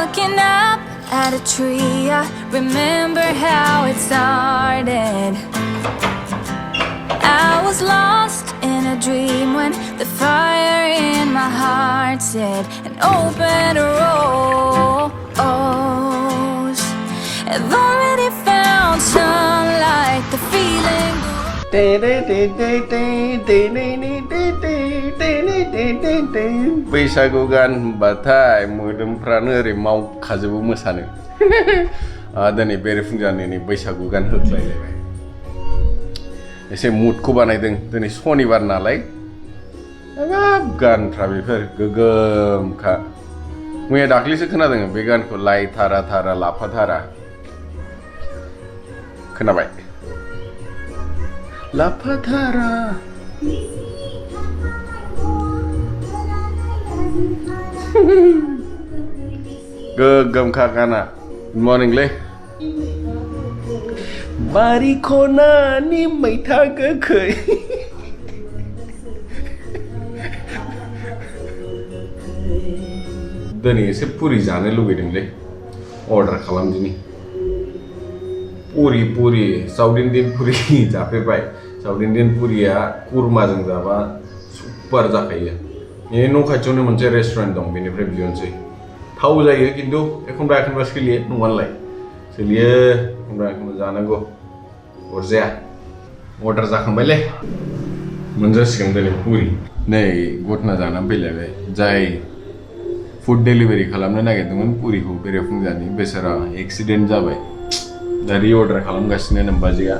looking up at a tree. I remember how it started. I was lost in a dream when the fire in my heart said an open rose. I've already found sunlight, the feeling. बैसागु गान होनबाथाय मोदोमफ्रानो ओरै मावखाजोबो मोसानो दिनै बेरेफुंजानिनि बैसागु गान होख्लायलायबाय एसे मुडखौ बानायदों दिनै सनिबार नालाय हाबाब गानफ्रा बेफोर गोगोमखा मैया दाख्लैसो खोनादों बे गानखौ लाइ थारा थारा लाफा थारा खोनाबाय लाफा थारा गोगोमखा गाना गुड मर्निंलै बारि खनानि मैथा गोखै दिनै एसे पुरि जानो लुगैदोंलै अर्डार खालामदिनि पुरि साउथ इन्डियान पुरि जाफेरबाय साउथ इन्डियान पुरिया कुरमाजों जाबा सुपार जाखायो बे न' खाथियावनो मोनसे रेस्टुरेन्ट दं बेनिफ्राय बिहरनोसै थाव जायो खिन्थु एखनबा सोलियो नङालाय सोलियो एखनबा जानांगौ अरजाया अर्डार जाखांबायलै मोनजासिगोन दिनै पुरि नै घटना जानानै फैलायबाय जाय फुड डेलिभारि खालामनो नागिरदोंमोन पुरिखौ बेरेफुंजानि बेसारा एक्सिडेन्ट जाबाय दा रिअर्डार खालामगासिनो नोमबाजिया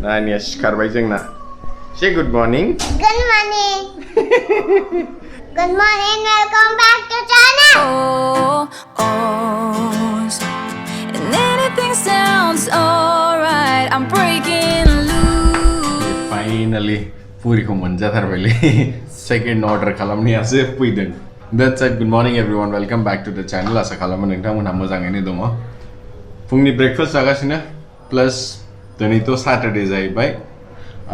नानिया सिखारबाय जोंना से good morning Good morning. Good morning. Welcome back to channel. And anything sounds alright. I'm breaking loose. Finally, पुरिखौ मोनजाथारबायलै सेकेन्ड अर्डार खालामनायासो फैदों That's it. Good morning everyone. Welcome back to the channel. आसा खालामो नोंथांमोनहा मोजाङैनो दङ फुंनि ब्रेकफास्ट जागासिनो प्लस दिनैथ' सैटरडे जाहैबाय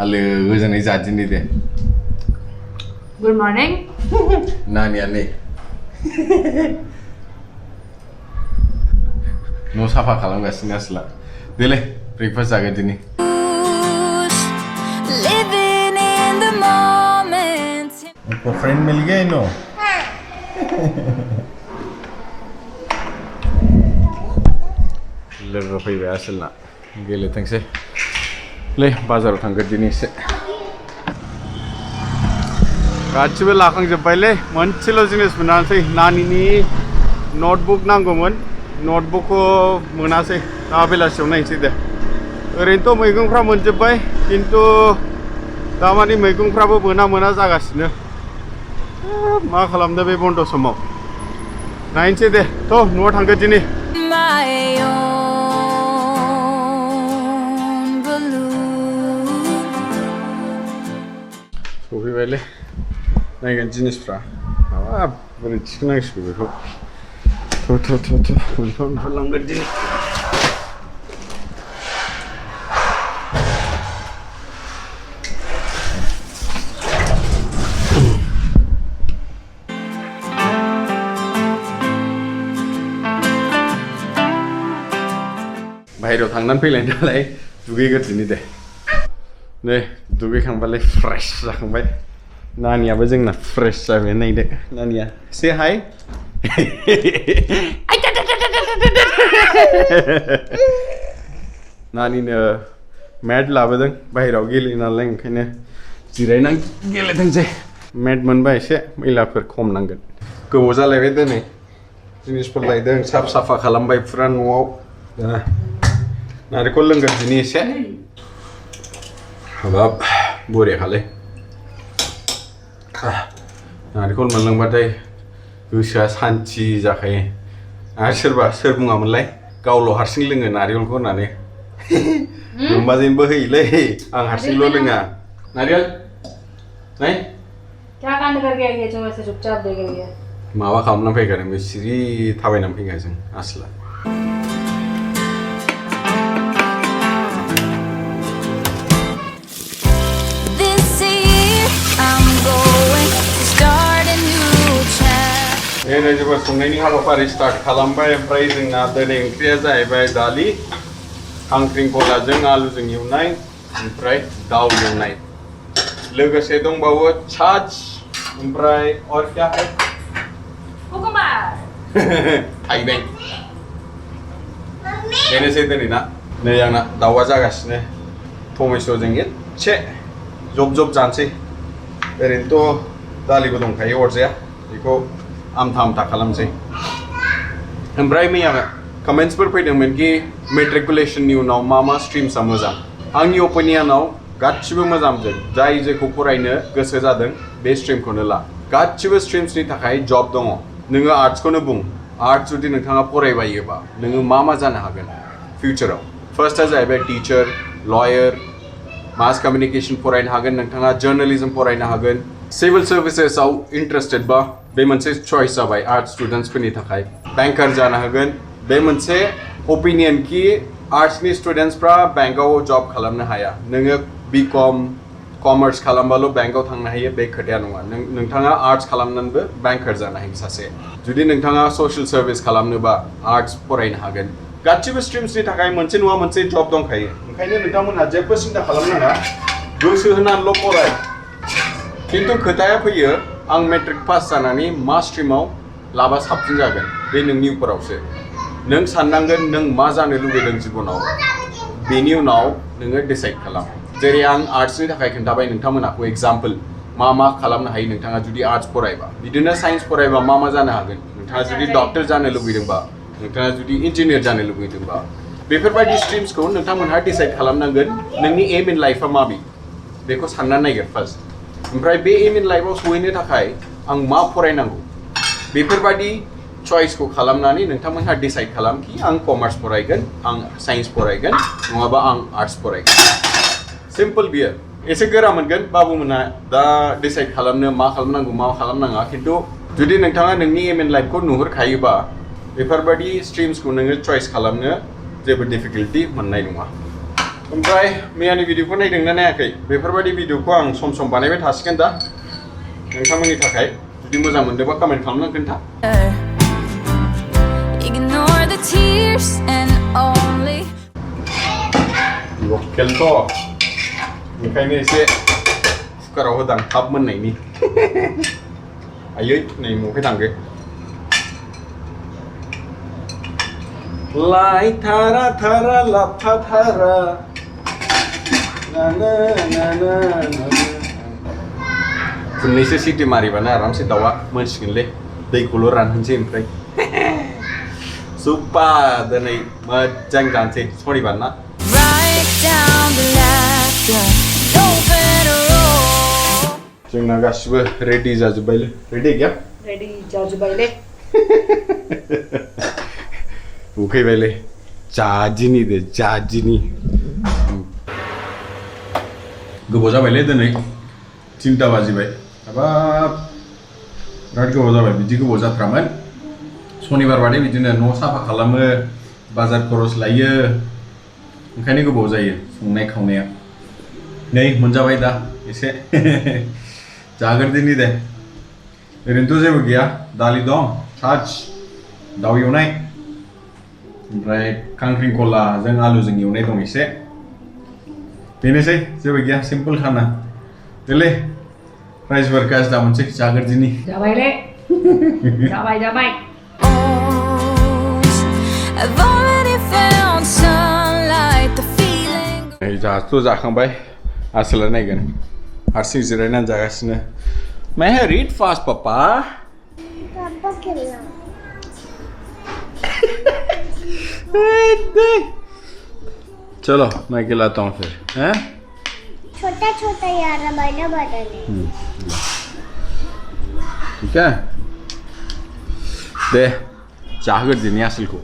आलो गोजोनै जादिनि दे Good morning. नानिया नै न' साफा खालामगासिनो आसला देलै ब्रेकफास्ट जागादिनि Living in the moment. आपका फ्रेंड मिल गया नो लोगो फैबाय आसलना गेलेथोंसै ले बाजाराव थांगोन दिनै एसे गासिबो लाखांजोब्बायलै मोनसेल' जिनिस मोनासै नानिनि नटबुक नांगौमोन नटबुकखौ मोनासै दा बेलासियाव नायनोसै दे ओरैनोथ' मैगंफ्रा मोनजोब्बाय खिन्थु दामानि मैगंफ्राबो मोना जागासिनो मा खालामनो बे बन्द समाव नायनोसै दे थ' न'आव थांगोन दिनै My own balloon. सफैबायलै नायगोन जिनिसफ्रा माबा बोरै थिखोनांसिगौ बेखौ थ' मोनफा लांगोन दिनै बाहेरायाव थांनानै फैलाय नालाय दुगैग्रोदिनि दे नै दुगैखांबालाय फ्रेश जाखांबाय नानियाबो जोंना फ्रेश जाबाय नायदो नानिया से हाय नानिनो मेट लाबोदों बाहेरायाव गेलेयो नालाय ओंखायनो जिरायनानै गेलेथोंसै मेट मोनबा एसे मैलाफोर खम नांगोन गोबाव जालायबाय दिनै जिनिसफोर लायदों साफा खालामबाय फुरा न'आव दा नारिखल लोंगोन दिनै एसे हाबाब बरियाखालै नारिखल मोनलोंबाथाय गोसोआ सान्थि जाखायो आरो सोर बुङामोनलाय गावल' हारसिं लोङो नारिखलखौ होननानै नोमबाजैनोबो होयोलै आं हारसिंल' लोङा नारिखल नाय क्या कांड करके आई है जो ऐसे चुपचाप देख रही है माबा खालामनानै फैखादों बे सिरि थाबायनानै फैगासिनो आसला बे रायजोफोर संनायनि हाबाफारि स्टार्ट खालामबाय ओमफ्राय जोंना दिनै ओंख्रिया जाहैबाय दालि खांख्रिंखलाजों आलुजों एवनाय ओमफ्राय दाउ एवनाय लोगोसे दंबावो छाछ ओमफ्राय और क्या है कुकुम्बर थाइबें बेनोसै दिनै ना नै आंना दाउआ जागासिनो टमेट'जों एसे जब जब जानोसै ओरैनोथ' दालिबो दंखायो अरजाया बेखौ आमथा आमथा खालामसै ओमफ्राय मैया कमेन्ट्सफोर फैदोंमोन कि मेट्रिकुलेशननि उनाव मा स्ट्रिम्सआ मोजां आंनि अपिनियनाव गासिबो मोजांजोब जाय जेखौ फरायनो गोसो जादों बे स्ट्रिमखौनो ला गासिबो स्ट्रिम्सनि थाखाय जब दङ नोङो आर्ट्सखौनो बुं आर्ट्स जुदि नोंथाङा फरायबायोबा नोङो मा जानो हागोन फिउचाराव फार्स्टआ जाहैबाय टीचार लयार मास कम्युनिकेशन फरायनो हागोन नोंथाङा जर्नलिज्म फरायनो हागोन सिविल सार्भिसेसआव इन्टारेस्टेड बा बे मोनसे चॉइस जाबाय आर्ट्स स्टुडेन्ट्सफोरनि थाखाय बैंकार जानो हागोन बे मोनसे ओपिनियन कि आर्ट्सनि स्टुडेन्ट्सफ्रा बैंकआव जब खालामनो हाया नोङो बीकॉम कॉमर्स खालामबाल' बैंकआव थांनो हायो बे खोथाया नङा नोंथाङा आर्ट्स खालामनानैबो बैंकार जानो हायो सासे जुदि नोंथाङा ससियेल सार्भिस खालामनोबा आर्ट्स फरायनो हागोन गासिबो स्ट्रिम्सनि थाखाय मोनसे नङा मोनसे जब दंखायो ओंखायनो नोंथांमोनहा जेबो सिन्था खालामनाङा गोसो होनानैल' फराय खिन्थु खोथाया फैयो आं मेट्रिक पास जानानै मा स्ट्रिमाव लाबा साबसिन जागोन बे नोंनि उपरावसो नों साननांगोन नों मा जानो लुबैदों जिबनाव बेनि उनाव नोङो डिसाइड खालाम जेरै आं आर्ट्सनि थाखाय खोन्थाबाय नोंथांमोनहाखौ एग्जाम्पल मा खालामनो हायो नोंथाङा जुदि आर्ट्स फरायबा बिदिनो साइन्स फरायबा मा जानो हागोन नोंथाङा जुदि डक्टर जानो लुबैदोंबा नोंथाङा जुदि इन्जिनियार जानो लुबैदोंबा बेफोरबायदि स्ट्रिम्सखौ नोंथांमोनहा डिसाइड खालामनांगोन नोंनि एम इन लाइफआ माबि बेखौ सानना नायगोन फार्स्ट ओमफ्राय बे एम इन लाइफआव सहैनो थाखाय आं मा फरायनांगौ बेफोरबायदि चॉइसखौ खालामनानै नोंथांमोनहा डिसाइड खालाम कि आं कमार्स फरायगोन आं साइन्स फरायगोन नङाबा आं आर्ट्स फरायगोन सिम्पल बियो एसे गोरा मोनगोन बाबुमोनहा दा डिसाइड खालामनो मा खालामनांगौ मा खालामनाङा खिन्थु जुदि नोंथाङा नोंनि एम इन लाइफखौ नुहुरखायोबा बेफोरबायदि स्ट्रिम्सखौ नोङो चॉइस खालामनो जेबो डिफिकाल्टि मोननाय नङा ओमफ्राय मैयानि भिडिअखौ नायदोंना नायाखै बेफोरबायदि भिडिअखौ आं सम बानायबाय थासिगोन दा नोंथांमोननि थाखाय जुदि मोजां मोनदोंबा कमेन्ट खालामना खोन्था Ignore the tears and only लकेलथ' ओंखायनो एसे कुकाराव होदां थाब मोननायनि आयै नै मफाय थांगो लाइ थारा थारा लाफा थारा खननैसो सिटि मारिबानो आरामसे दाउआ मोनसिगोनलै दैखौल' रानहोनोसै ओमफ्राय सुपार दिनै मोजां जानोसै सनिबार ना write down the laughter and open a roll. जोंना गासिबो रेडि जाजोब्बायलै रेडि गैया रेडी जाजुबाइले उखैबायलै जादिनि दे जादिनि गोबाव जाबायलै दिनै 3टा बाजिबाय हाबाब बिराद गोबाव जाबाय बिदि गोबाव जाथ्रामोन सनिबार बादे बिदिनो न' साफा खालामो बाजार खरस लायो ओंखायनो गोबाव जायो संनाय खावनाया नै मोनजाबाय दा एसे जाग्रोदिनि दे ओरैनोथ' जेबो गैया दालि दं छाछ दाउ एवनाय ओमफ्राय खांख्रिंखलाजों आलुजों एवनाय दं एसे बेनोसै जेबो गैया सिम्पोल खाना देलै राइजफोर गाज्ला मोनसै जाग्रोदिनि जाबाइले जाबाय I've already found sunlight, the feeling. नै जाहाथ' जाखांबाय आसोला नायगोन हारसिं जिरायनानै जागासिनो May I read fast, Papa? Papa खेलना चलो मैं खिलाता हूँ फिर हैं छोटा छोटा यार बड़ा बड़ा नहीं ठीक है दे जाग्रोदिनि आसोलखौ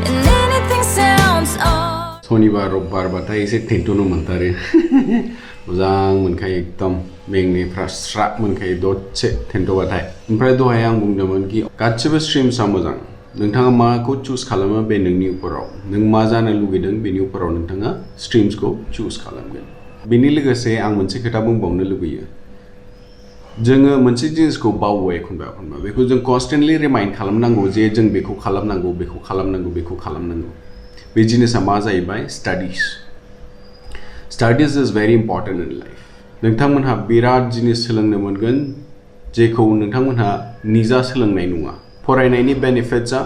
And anything sounds off. शनिबार रबिबारबाथाय एसे टेन्टनो मोनथारो मोजां मोनखायो एकदम मेंनायफ्रा स्रा मोनखायो दसे टेन्टबाथाय ओमफ्राय दहाय आं बुंदोंमोन कि गासिबो स्ट्रिम्सआ मोजां नोंथाङा माखौ चुज खालामो बे नोंनि उपराव नों मा जानो लुगैदों बेनि उपराव नोंथाङा स्ट्रिम्सखौ चुज खालामगोन बेनि लोगोसे आं मोनसे खोथा बुंबावनो लुगैयो जोङो मोनसे जिनिसखौ बावो एखनबा बेखौ जों कन्सटेन्टलि रिमाइन्ड खालामनांगौ जे जों बेखौ खालामनांगौ बे जिनिसा मा जाहैबाय studies is very important in life नोंथांमोनहा बिराद जिनिस सोलोंनो मोनगोन जेखौ नोंथांमोनहा निजा सोलोंनाय नङा फरायनायनि बेनिफिट्सआ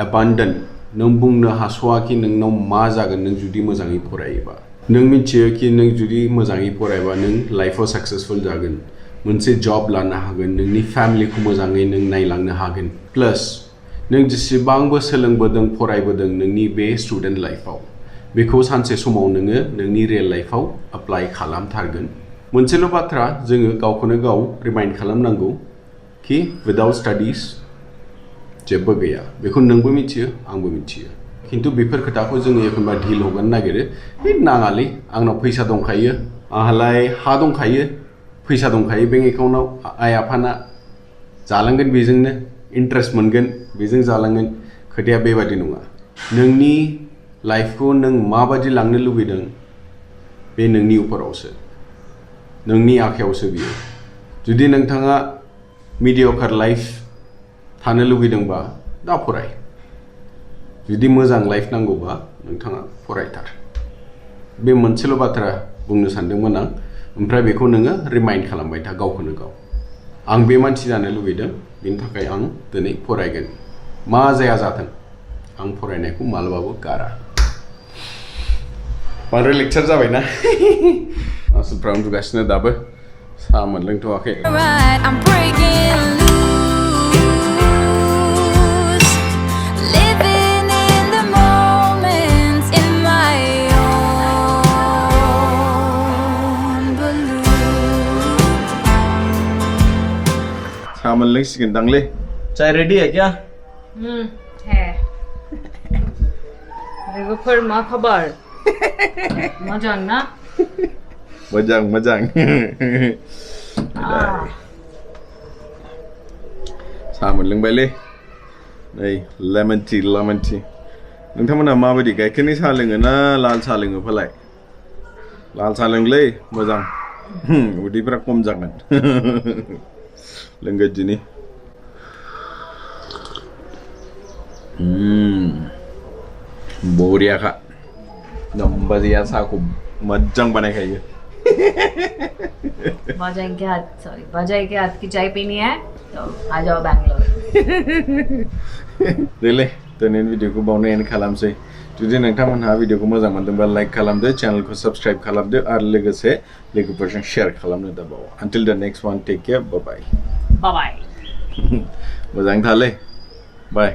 एबान्डेन्ट नों बुंनो हास'वाखि नोंनाव मा जागोन नों जुदि मोजाङै फरायोबा नों मिथियो कि नों जुदि मोजाङै फरायबा नों लाइफआव साक्सेसफुल जागोन मोनसे जब लानो हागोन नोंनि फेमिलिखौ मोजाङै नों नायलांनो हागोन प्लास नों जेसेबांबो सोलोंबोदों फरायबोदों नोंनि बे स्टुडेन्ट लाइफआव बेखौ सानसे समाव नोङो नोंनि रियेल लाइफआव एप्लाइ खालामथारगोन मोनसेल' बाथ्रा जोङो गावखौनो गाव रिमाइन्ड खालामनांगौ कि विदाउट स्टाडिज जेबो गैया बेखौ नोंबो मिथियो आंबो मिथियो खिन्थु बेफोर खोथाखौ जोङो एखनबा ढिल हगारनो नागिरो नाङालै आंनाव फैसा दंखायो आंहालाय हा दंखायो फैसा दंखायो बेंक एकाउन्टआव आइ आफाना जालांगोन बेजोंनो इन्ट्रेस्ट मोनगोन बेजों जालांगोन खोथाया बेबादि नङा नोंनि लाइफखौ नों माबादि लांनो लुबैदों बे नोंनि उपरावसो नोंनि आखायावसो बियो जुदि नोंथाङा मिडियकार लाइफ थानो लुबैदोंबा दा फराय जुदि मोजां लाइफ नांगौबा नोंथाङा फरायथार बे मोनसेल' बाथ्रा बुंनो सानदोंमोन आं ओमफ्राय बेखौ नोङो रिमाइन्ड खालामबाय था गावखौनो गाव आं बे मानसि जानो लुबैदों बेनि थाखाय आं दिनै फरायगोन मा जाया जाथों आं फरायनायखौ मालाबाबो गारा बांद्राय लेक्चार जाबायना आसुफ्रा उन्दुगासिनो दाबो साहा मोनलोंथ'वाखै Right, I'm breaking loose, living in the moment in my own balloon. साहा मोनलोंसिगोन दांलै चाय रेडी है क्या है देखो फिर माँ खबर मजा ना मोजां साहा मोनलोंबायलै नै लेमन टि नोंथांमोनहा माबायदि गाइखेरनि साहा लोङो ना लाल साहा लोङो फालाय लाल साहा लोंलै मोजां उदैफ्रा खम जागोन लोंगोन दिनै बरियाखा नम्बाजिया साहाखौ मोजां बानायखायो बाजाई के हाथ की चाय पीनी है तो आ जाओ बैंगलोर देलै दिनैनि भिडिअखौ बावनो एन्ड खालामसै जुदि नोंथांमोनहा भिडिअखौ मोजां मोनदोंबा लाइक खालामदो चेनेलखौ साबस्क्राइब खालामदो आरो लोगोसे लोगोफोरजों शेयार खालामनो दाबाव until the next one take care bye bye बाय मोजां थालै बाय